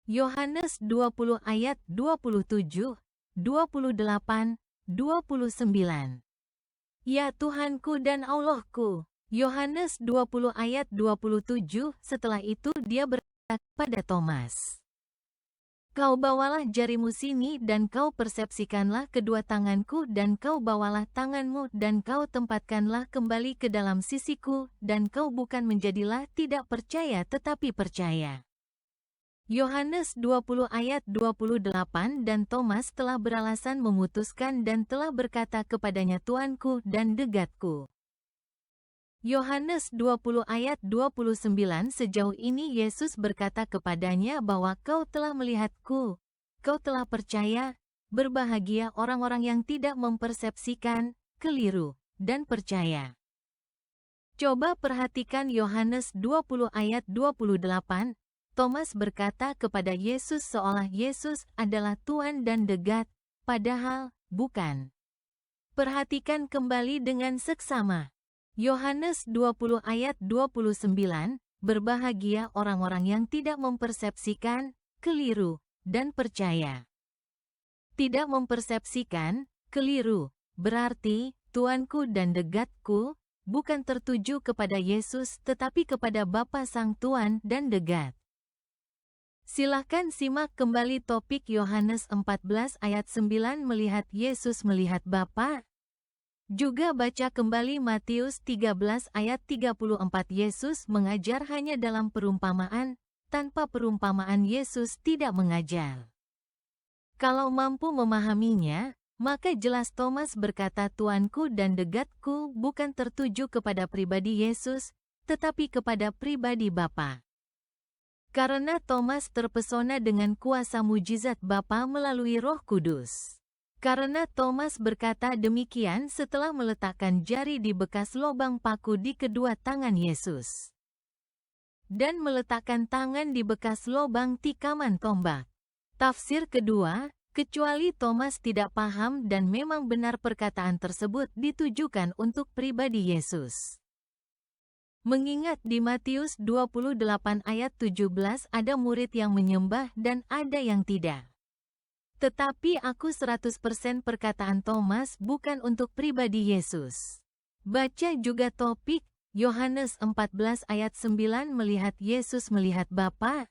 Yohanes 20 ayat 27, 28, 29. Ya Tuhanku dan Allahku. Yohanes 20 ayat 27. Setelah itu dia berkata kepada Thomas, "Kau bawalah jarimu sini dan kau persepsikanlah kedua tanganku dan kau bawalah tanganmu dan kau tempatkanlah kembali ke dalam sisiku dan kau bukan menjadilah tidak percaya tetapi percaya." Yohanes 20 ayat 28. Dan Thomas telah beralasan memutuskan dan telah berkata kepadanya, Tuanku dan degatku. Yohanes 20 ayat 29. Sejauh ini Yesus berkata kepadanya bahwa kau telah melihatku, kau telah percaya, berbahagia orang-orang yang tidak mempersepsikan, keliru, dan percaya. Coba perhatikan Yohanes 20 ayat 28. Thomas berkata kepada Yesus seolah Yesus adalah Tuhan dan degat, padahal bukan. Perhatikan kembali dengan seksama. Yohanes 20 ayat 29, berbahagia orang-orang yang tidak mempersepsikan, keliru, dan percaya. Tidak mempersepsikan, keliru, berarti, Tuanku dan degatku, bukan tertuju kepada Yesus tetapi kepada Bapa Sang Tuan dan degat. Silahkan simak kembali topik Yohanes 14 ayat 9 melihat Yesus melihat Bapa. Juga baca kembali Matius 13 ayat 34. Yesus mengajar hanya dalam perumpamaan, tanpa perumpamaan Yesus tidak mengajar. Kalau mampu memahaminya, maka jelas Thomas berkata Tuanku dan degatku bukan tertuju kepada pribadi Yesus, tetapi kepada pribadi Bapa. Karena Thomas terpesona dengan kuasa mujizat Bapa melalui Roh Kudus. Karena Thomas berkata demikian setelah meletakkan jari di bekas lubang paku di kedua tangan Yesus. Dan meletakkan tangan di bekas lubang tikaman tombak. Tafsir kedua, kecuali Thomas tidak paham dan memang benar perkataan tersebut ditujukan untuk pribadi Yesus. Mengingat di Matius 28 ayat 17 ada murid yang menyembah dan ada yang tidak. Tetapi aku 100% perkataan Thomas bukan untuk pribadi Yesus. Baca juga topik, Yohanes 14 ayat 9 melihat Yesus melihat Bapa.